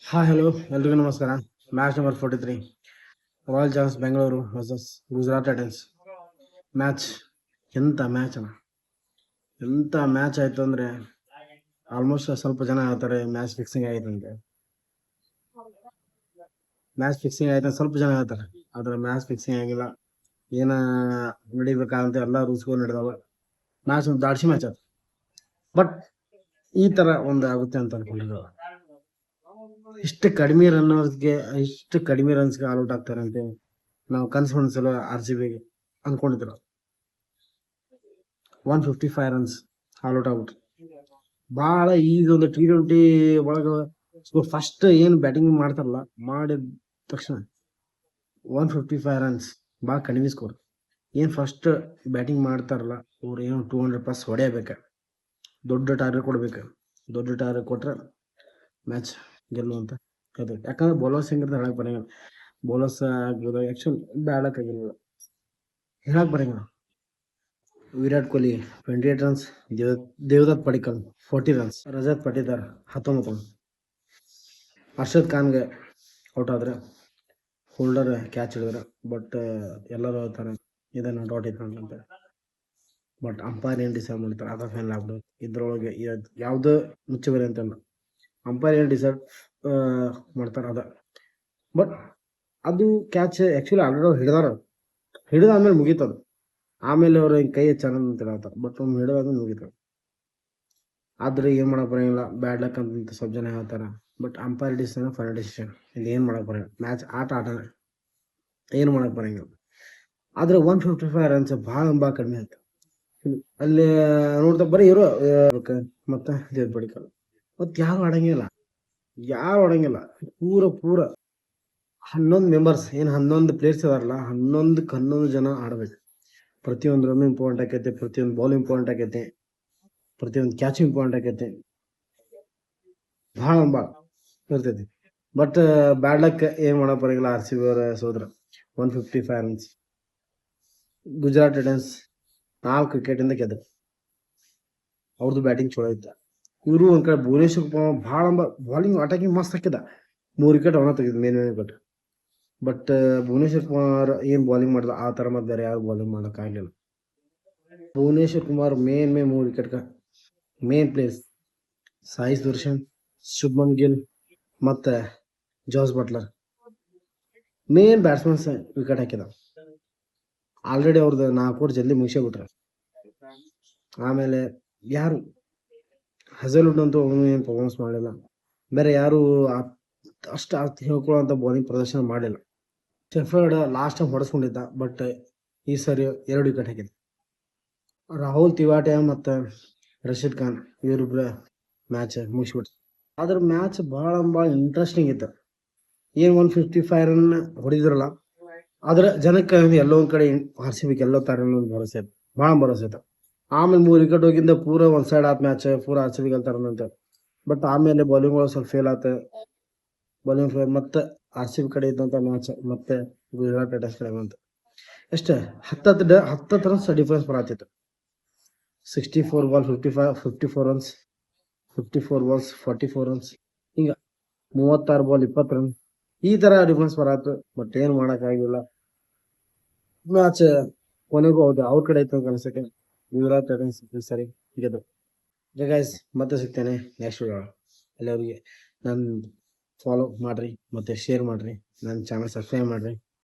Hi hello ಎಲ್ರಿಗೂ ನಮಸ್ಕಾರ. Match number 43 royal Challengers Bengaluru versus Gujarat Titans match. ಎಂಥ ಮ್ಯಾಚ್ ಆಯಿತು ಅಂದರೆ ಆಲ್ಮೋಸ್ಟ್ ಸ್ವಲ್ಪ ಜನ ಹೇಳ್ತಾರೆ ಮ್ಯಾಚ್ ಫಿಕ್ಸಿಂಗ್ ಆಯ್ತಂತೆ. ಸ್ವಲ್ಪ ಜನ ಹೇಳ್ತಾರೆ, ಆದರೆ ಮ್ಯಾಚ್ ಫಿಕ್ಸಿಂಗ್ ಆಗಿಲ್ಲ. ಏನ ನಡಿಬೇಕಂತ ಎಲ್ಲ ರೂಲ್ಸ್ಗಳು ನಡೆದವ. ಮ್ಯಾಚ್ ಒಂದು ದಾಡ್ಸಿ ಮ್ಯಾಚ್ ಆಯ್ತು. ಬಟ್ ಈ ಥರ ಒಂದು ಆಗುತ್ತೆ ಅಂತ ಅನ್ಕೊಂಡಿದ್ರು. ಇಷ್ಟು ಕಡಿಮೆ ರನ್ಸ್ಗೆ ಆಲ್ಔಟ್ ಆಗ್ತಾರೆ ಅಂತ ನಾವು ಕನ್ಸು ಆರ್ ಸಿ ಬಿಗೆ ಅನ್ಕೊಂಡಿದ್ರು. 155 ರನ್ಸ್ ಆಲ್ಔಟ್ ಆಗ್ಬಿಟ್ರು. ಭಾಳ ಈಗ ಒಂದು T20 ಒಳಗೆ ಫಸ್ಟ್ ಏನು ಬ್ಯಾಟಿಂಗ್ ಮಾಡ್ತಾರಲ್ಲ, ಮಾಡಿದ ತಕ್ಷಣ 155 ರನ್ಸ್ ಭಾಳ ಕಡಿಮೆ ಸ್ಕೋರ್. ಏನು ಫಸ್ಟ್ ಬ್ಯಾಟಿಂಗ್ ಮಾಡ್ತಾರಲ್ಲ ಅವ್ರು ಏನು 200+ ಹೊಡೆಯಬೇಕು, ದೊಡ್ಡ ಟಾರ್ಗೆಟ್ ಕೊಡ್ಬೇಕು. ದೊಡ್ಡ ಟಾರ್ಗೆಟ್ ಕೊಟ್ರೆ ಮ್ಯಾಚ್ ಗೆಲ್ಲುವಂತ ಅದು. ಯಾಕಂದ್ರೆ ಬೌಲರ್ಸ್ ಹೆಂಗಿರ್ತಾರೆ ಹೇಳಕ್ ಬರಂಗಿಲ್ಲ. ಬೌಲರ್ಸ್ ಆಗ್ಬೋದು ಆ್ಯಕ್ಚುಲಿ ಬ್ಯಾಡಕ್ ಆಗಿಲ್ಲ, ಹೇಳಕ್ ಬರಂಗಿಲ್ಲ. ವಿರಾಟ್ ಕೊಹ್ಲಿ 28 ರನ್ಸ್, ದೇವದತ್ ಪಡಿಕ್ಕಲ್ 40 ರನ್ಸ್, ರಜತ್ ಪಟಿದಾರ್ 19, ಅರ್ಷದ್ ಖಾನ್ಗೆ ಔಟ್ ಆದ್ರೆ ಹೋಲ್ಡರ್ ಕ್ಯಾಚ್ ಹಿಡಿದ್ರೆ. ಬಟ್ ಎಲ್ಲರೂ ಹೇಳ್ತಾರೆ ಇದೆ ನಾಟ್ ಔಟ್ ಇತ್ತು. ಬಟ್ ಅಂಪೈರ್ ಏನು ಡಿಸೈಡ್ ಮಾಡ್ತಾರೆ ಅದು ಫೈನಲ್ ಆಗ್ಬಿಡೋದು. ಇದ್ರೊಳಗೆ ಯಾವುದೋ ಮುಚ್ಚಬೇರೆ ಅಂತಲ್ಲ, ಅಂಪೈರ್ ಏನು ಡಿಸೈಡ್ ಮಾಡ್ತಾರೆ ಅದ. ಬಟ್ ಅದು ಕ್ಯಾಚ್ ಆ್ಯಕ್ಚುಲಿ ಆಲ್ರೆಡಿ ಹಿಡಿದಾದ್ಮೇಲೆ ಮುಗೀತದು. ಆಮೇಲೆ ಅವ್ರು ಹಿಂಗೆ ಕೈ ಚೆನ್ನಾಗಿ ಅಂತ ಹೇಳ್ತಾರೆ. ಬಟ್ ಒಮ್ಮೆ ಹಿಡಿದಾದ್ಮೇಲೆ ಮುಗೀತದೆ. ಆದ್ರೆ ಏನು ಮಾಡಕ್ಕೆ ಬರೋಂಗಿಲ್ಲ, ಬ್ಯಾಡ್ ಲಕ್ ಅಂತ ಸ್ವಲ್ಪ ಜನ ಹೇಳ್ತಾರೆ. But umpire decision final decision, ಇಲ್ಲಿ ಏನು ಮಾಡಕ್ಕೆ ಬರೋಂಗಿಲ್ಲ. ಮ್ಯಾಚ್ ಆಟನೇ, ಏನು ಮಾಡಕ್ಕೆ ಬರೋಂಗಿಲ್ಲ. ಆದರೆ 155 ರನ್ಸ್ ಭಾಳ ಕಡಿಮೆ ಆಯ್ತು. ಅಲ್ಲಿ ನೋಡ್ತಾ ಬರೀ ಇರೋ ಮತ್ತೆ ದೇವ್ ಪಡಿಕಲ್ ಮತ್ತು ಯಾರು ಆಡಂಗಿಲ್ಲ. ಪೂರ 11 ಮೆಂಬರ್ಸ್ ಏನು 11 ಪ್ಲೇಯರ್ಸ್ ಇದಾರಲ್ಲ, 11 ಜನ ಆಡಬೇಕು. ಪ್ರತಿಯೊಂದು ರನ್ ಇಂಪಾರ್ಟೆಂಟ್ ಆಕೈತೆ, ಪ್ರತಿಯೊಂದು ಬಾಲ್ ಇಂಪಾರ್ಟೆಂಟ್ ಆಕೈತೆ, ಪ್ರತಿಯೊಂದು ಕ್ಯಾಚ್ ಇಂಪಾರ್ಟೆಂಟ್ ಆಕೈತೆ. ಭಾಳ ಇರ್ತೈತಿ. ಬಟ್ ಬ್ಯಾಡ್ ಲಕ್ ಏನು ಮಾಡಕ್ಕೆ ಬರೋಂಗಿಲ್ಲ. ಆರ್ ಸಿ ಬಿ ಅವರ ಸೋದ್ರ 155 ರನ್ಸ್. ಗುಜರಾತ್ ಟೈಟನ್ಸ್ 4 ವಿಕೆಟಿಂದ ಗೆದ್ರು. ಅವ್ರದ್ದು ಬ್ಯಾಟಿಂಗ್ ಚಲೋ ಇತ್ತು. ಇವರು ಒಂದು ಕಡೆ ಭುವನೇಶ್ವರ್ ಕುಮಾರ್ ಭಾಳ ಬಾಲಿಂಗ್ ಅಟ್ಯಾಕಿಂಗ್ ಮಸ್ತ್ ಹಾಕಿದ. 3 ವಿಕೆಟ್ ಅವನ ತೆಗೆದು main wicket. But Bhuvneshwar Kumar ಏನು ಬಾಲಿಂಗ್ ಮಾಡಿದ ಆ ಥರ ಮತ್ತೆ ಬೇರೆ ಯಾರು ಬಾಲಿಂಗ್ ಮಾಡೋಕ್ಕಾಗಲಿಲ್ಲ. ಭುವನೇಶ್ವರ್ ಕುಮಾರ್ ಮೇನ್ 3 ವಿಕೆಟ್ಗೆ ಮೇನ್ ಪ್ಲೇಸ್ ಸಾಯಿ ಸುದರ್ಶನ್, ಶುಭ್ಮನ್ ಗಿಲ್ ಮತ್ತು Jos Buttler main batsmen wicket ಹಾಕಿದ. ಆಲ್ರೆಡಿ ಅವ್ರದ್ದು 4 ಓವರ್ ಜಲ್ದಿ ಮುಗಿಸೇಬಿಟ್ರೆ. ಆಮೇಲೆ ಯಾರು ಹಜಲ್ವುಡ್ ಅಂತೂ ಅವನು ಏನು ಪರ್ಫಾರ್ಮೆನ್ಸ್ ಮಾಡಲಿಲ್ಲ. ಬೇರೆ ಯಾರು ಅಷ್ಟು ಹೇಳ್ಕೊಳ್ಳೋಂಥ ಬಾಲಿಂಗ್ ಪ್ರದರ್ಶನ ಮಾಡಲಿಲ್ಲ. ಶೆಫರ್ಡ್ ಲಾಸ್ಟ್ ಟೈಮ್ ಹೊಡೆಸ್ಕೊಂಡಿದ್ದ, ಬಟ್ ಈ ಸರಿ 2 ವಿಕೆಟ್ ಹಾಕಿದೆ. ರಾಹುಲ್ ತಿವಾಟೆ ಮತ್ತು ರಶೀದ್ ಖಾನ್ ಇವರಿಬ್ಬರ ಮ್ಯಾಚ್ ಮುಗಿಸ್ಬಿಡ್ತು. ಆದ್ರೆ ಮ್ಯಾಚ್ ಭಾಳ ಇಂಟ್ರೆಸ್ಟಿಂಗ್ ಇತ್ತು. ಏನು 155 ರನ್ ಹೊಡಿದ್ರಲ್ಲ, ಆದ್ರೆ ಜನಕ್ಕೆ ಎಲ್ಲೋ ಒಂದು ಕಡೆ ಆರ್ ಸಿ ಬಿಗೆ ಎಲ್ಲೋ ತರ ಭರವಸೆ ಇತ್ತು, ಭಾಳ ಭರವಸೆ ಇತ್ತು. ಆಮೇಲೆ 3 ವಿಕೆಟ್ ಹೋಗಿಂದ ಪೂರ ಒಂದು ಸೈಡ್ ಆದ ಮ್ಯಾಚ್, ಪೂರ ಆರ್ ಸಿ ಬಿಗೆ ಗೆಲ್ತಾರಂತ. ಬಟ್ ಆಮೇಲೆ ಬೌಲಿಂಗ್ ಸ್ವಲ್ಪ ಫೇಲ್ ಆಯ್ತು. ಬೌಲಿಂಗ್ ಫೇಲ್ ಮತ್ತೆ ಆರ್ ಸಿ ಬಿ ಕಡೆ ಇದ್ದಂಥ ಮ್ಯಾಚ್ ಮತ್ತೆ ಗುಜರಾತ್ ಟೈಟನ್ಸ್ ಕಡೆ ಬಂತು. ಎಷ್ಟೇ 10 ರನ್ಸ್ ಡಿಫರೆನ್ಸ್ ಬರತ್ತಿತ್ತು. 64 ಬಾಲ್ 54 ರನ್ಸ್, 54 ಬಾಲ್ಸ್ 44 ರನ್ಸ್, ಹಿಂಗೆ 36 ಬಾಲ್ 20 ರನ್, ಈ ಥರ ಡಿಫರೆನ್ಸ್ ಬರತ್ತು. ಬಟ್ ಏನು ಮಾಡೋಕ್ಕಾಗಿಲ್ಲ. ಮ್ಯಾಚ್ ಕೊನೆಗೂ ಹೌದು ಅವ್ರ ಕಡೆ ಇತ್ತು ಅನ್ಸಕ್ಕೆ. ಗುಜರಾತ್ ಟೈಟನ್ಸ್ ಸರಿ ಗೆದ್ದು. ಗೈಸ್ ಮತ್ತೆ ಸಿಗ್ತೇನೆ ನೆಕ್ಸ್ಟ್ ವಿಡಿಯೋ. ಎಲ್ಲರಿಗೆ ನಾನು ಫಾಲೋ ಮಾಡಿರಿ ಮತ್ತು ಶೇರ್ ಮಾಡಿರಿ, ನನ್ನ ಚಾನಲ್ ಸಬ್ಸ್ಕ್ರೈಬ್ ಮಾಡಿರಿ.